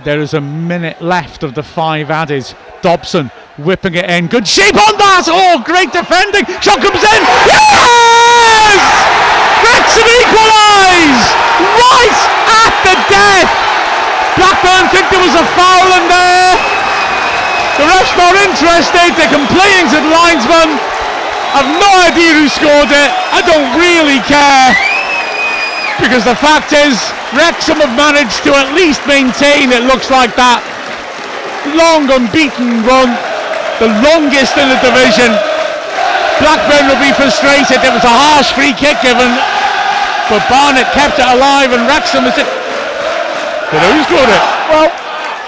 There is a minute left of the 5 added. Dobson whipping it in. Good shape on that. Oh, great defending. Shot comes in. Yes! Wrexham equalise! Right at the death. Blackburn think there was a foul in there. The ref's not interested. They're complaining to the linesman. I've no idea who scored it. I don't really care. Because the fact is, Wrexham have managed to at least maintain, it looks like, that long unbeaten run, the longest in the division. Blackburn will be frustrated. It was a harsh free kick given, but Barnett kept it alive, and Wrexham is it. But who scored it? Well,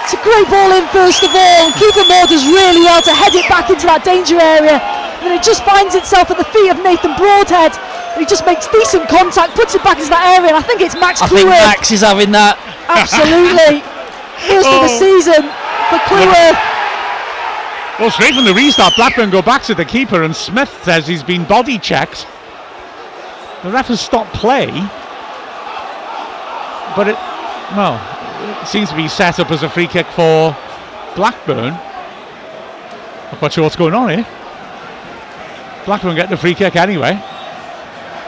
it's a great ball in first of all. Keeper Moore does really well to head it back into that danger area, and it just finds itself at the feet of Nathan Broadhead. He just makes decent contact, puts it back into that area, and I think it's Max Cleworth. I think Max is having that. Absolutely. First of the season for Cleworth. Well, straight from the restart, Blackburn go back to the keeper, and Smith says he's been body checked. The ref has stopped play, but it seems to be set up as a free kick for Blackburn. Not quite sure what's going on here. Blackburn get the free kick anyway.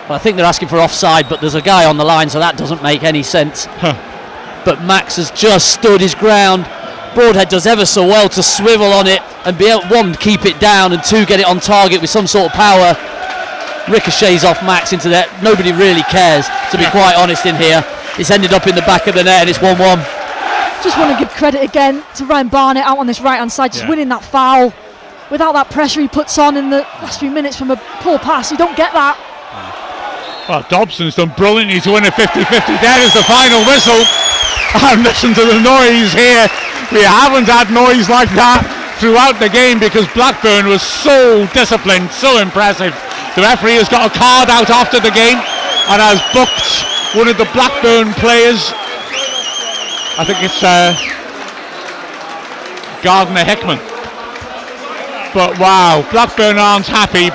Well, I think they're asking for offside, but there's a guy on the line, so that doesn't make any sense. But Max has just stood his ground. Broadhead does ever so well to swivel on it and be able, one, keep it down, and two, get it on target with some sort of power. Ricochets off Max into that. Nobody really cares, to be quite honest, in here. It's ended up in the back of the net, and it's 1-1. Just want to give credit again to Ryan Barnett out on this right hand side, just winning that foul. Without that pressure he puts on in the last few minutes from a poor pass, you don't get that. Well, Dobson's done brilliantly to win a 50-50. There is the final whistle. And listen to the noise here. We haven't had noise like that throughout the game because Blackburn was so disciplined, so impressive. The referee has got a card out after the game and has booked one of the Blackburn players. I think it's Gardner Hickman. But wow, Blackburn aren't happy,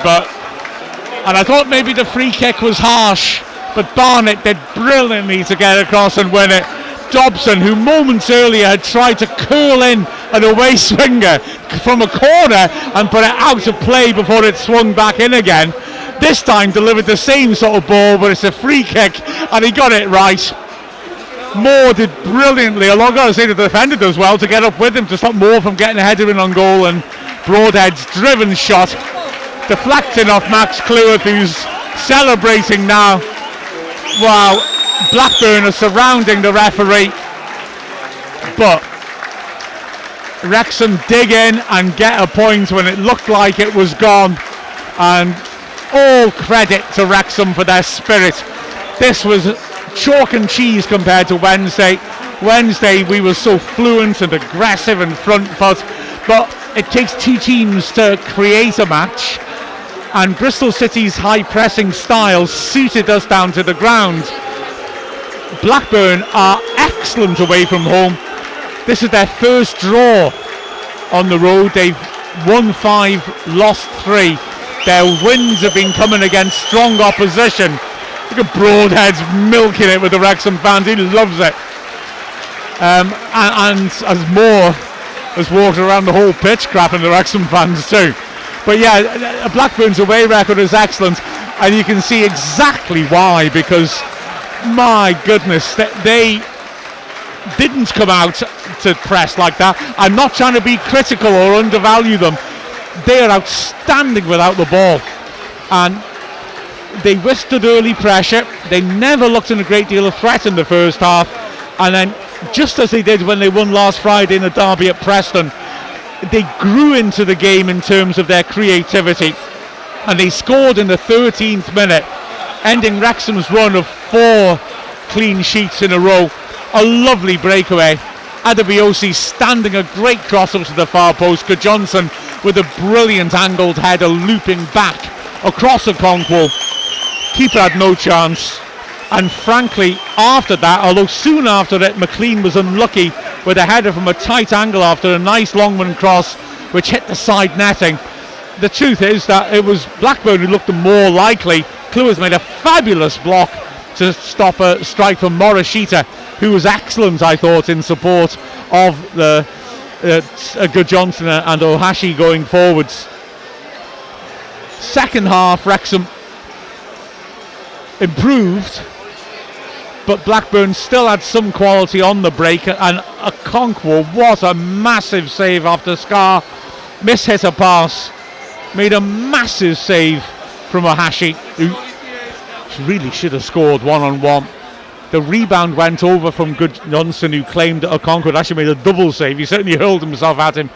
and I thought maybe the free kick was harsh, but Barnett did brilliantly to get across and win it. Dobson, who moments earlier had tried to curl in an away swinger from a corner and put it out of play before it swung back in again, this time delivered the same sort of ball, but it's a free kick and he got it right. Moore did brilliantly, along I say the defender does well to get up with him to stop Moore from getting a header in on goal, and Broadhead's driven shot deflecting off Max Cleworth, who's celebrating now. Wow, Blackburn are surrounding the referee, but Wrexham dig in and get a point when it looked like it was gone, and all credit to Wrexham for their spirit. This was chalk and cheese compared to Wednesday. Wednesday we were so fluent and aggressive and front foot, but it takes two teams to create a match, and Bristol City's high pressing style suited us down to the ground. Blackburn are excellent away from home. This is their first draw on the road. They've won 5, lost 3. Their wins have been coming against strong opposition. Look at Broadhead's milking it with the Wrexham fans. He loves it. And as Moore has walked around the whole pitch crapping the Wrexham fans too. But yeah, Blackburn's away record is excellent, and you can see exactly why, because my goodness, they didn't come out to press like that. I'm not trying to be critical or undervalue them. They are outstanding without the ball, and they withstood early pressure. They never looked in a great deal of threat in the first half, and then just as they did when they won last Friday in the derby at Preston, they grew into the game in terms of their creativity, and they scored in the 13th minute, ending Wrexham's run of 4 clean sheets in a row. A lovely breakaway. Adebiosi standing a great cross up to the far post. Good Johnson with a brilliant angled header looping back across a Conquo. Keeper had no chance, and frankly after that, although soon after it McLean was unlucky with a header from a tight angle after a nice Longman cross which hit the side netting. The truth is that it was Blackburn who looked the more likely. Cleworth made a fabulous block to stop a strike from Morishita, who was excellent, I thought, in support of the Good Johnson and Ohashi going forwards. Second half, Wrexham improved, but Blackburn still had some quality on the break, and Okonkwo, what a massive save after Scar mishit a pass, made a massive save from Ohashi, who really should have scored one-on-one. The rebound went over from Good Johnson, who claimed that Okonkwo had actually made a double save. He certainly hurled himself at him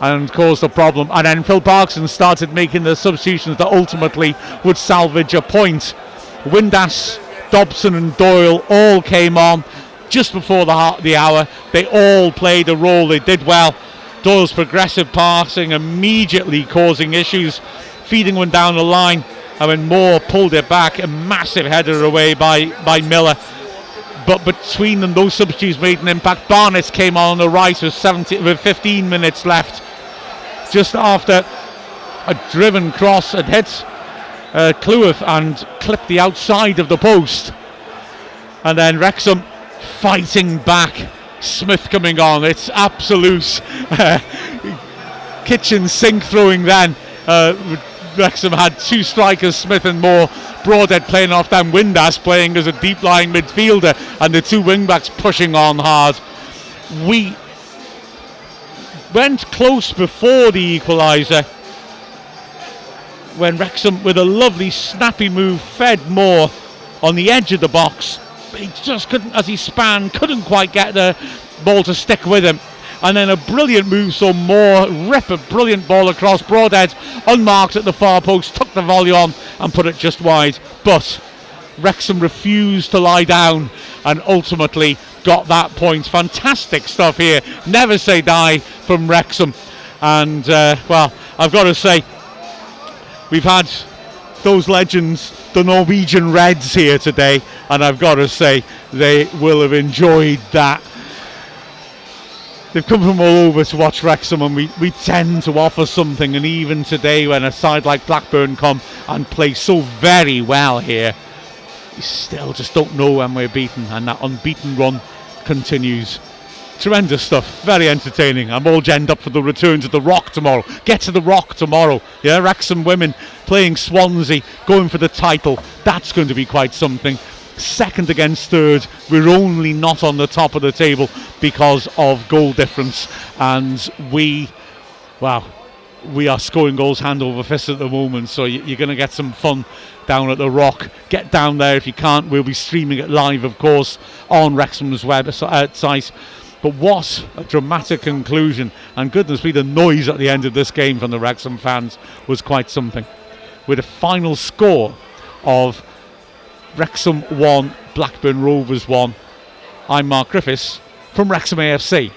and caused a problem. And then Phil Parkinson started making the substitutions that ultimately would salvage a point. Windass, Dobson and Doyle all came on just before the hour. They all played a role. They did well. Doyle's progressive passing immediately causing issues, feeding one down the line. And when Moore pulled it back, a massive header away by Miller. But between them, those substitutes made an impact. Barnes came on the right with 15 minutes left. Just after a driven cross had hit Cleworth and clipped the outside of the post. And then Wrexham fighting back. Smith coming on. It's absolute kitchen sink throwing then. Wrexham had two strikers, Smith and Moore. Broadhead playing off them, Windass playing as a deep line midfielder, and the two wing backs pushing on hard. We went close before the equaliser when Wrexham, with a lovely snappy move, fed Moore on the edge of the box. He just couldn't, as he span, couldn't quite get the ball to stick with him. And then a brilliant move, so Moore rip a brilliant ball across. Broadhead unmarked at the far post, took the volley on and put it just wide. But Wrexham refused to lie down and ultimately got that point. Fantastic stuff here. Never say die from Wrexham. And, well, I've got to say, we've had those legends, the Norwegian Reds, here today. And I've got to say, they will have enjoyed that. They've come from all over to watch Wrexham, and we tend to offer something. And even today, when a side like Blackburn come and play so very well here, you still just don't know when we're beaten, and that unbeaten run continues. Tremendous stuff, very entertaining. I'm all genned up for the return to the Rock tomorrow. Get to the Rock tomorrow. Yeah, Wrexham women playing Swansea, going for the title. That's going to be quite something. Second against third, we're only not on the top of the table because of goal difference, and we are scoring goals hand over fist at the moment, so you're going to get some fun down at the Rock. Get down there if you can't. We'll be streaming it live, of course, on Wrexham's website. But what a dramatic conclusion, and goodness me, the noise at the end of this game from the Wrexham fans was quite something, with a final score of Wrexham 1, Blackburn Rovers 1. I'm Mark Griffiths from Wrexham AFC.